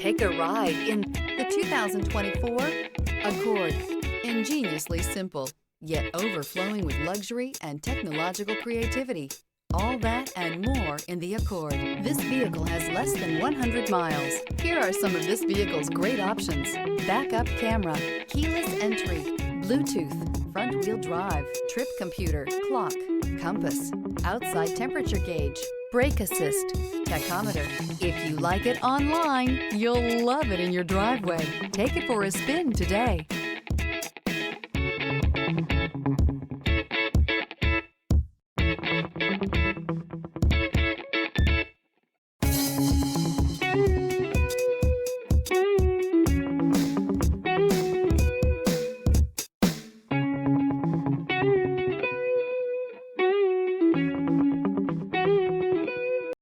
Take a ride in the 2024 Accord. Ingeniously simple, yet overflowing with luxury and technological creativity. All that and more in the Accord. This vehicle has less than 100 miles. Here are some of this vehicle's great options: backup camera, keyless entry, Bluetooth, front-wheel drive, trip computer, clock, compass, outside temperature gauge, brake assist, tachometer. If you like it online, you'll love it in your driveway. Take it for a spin today.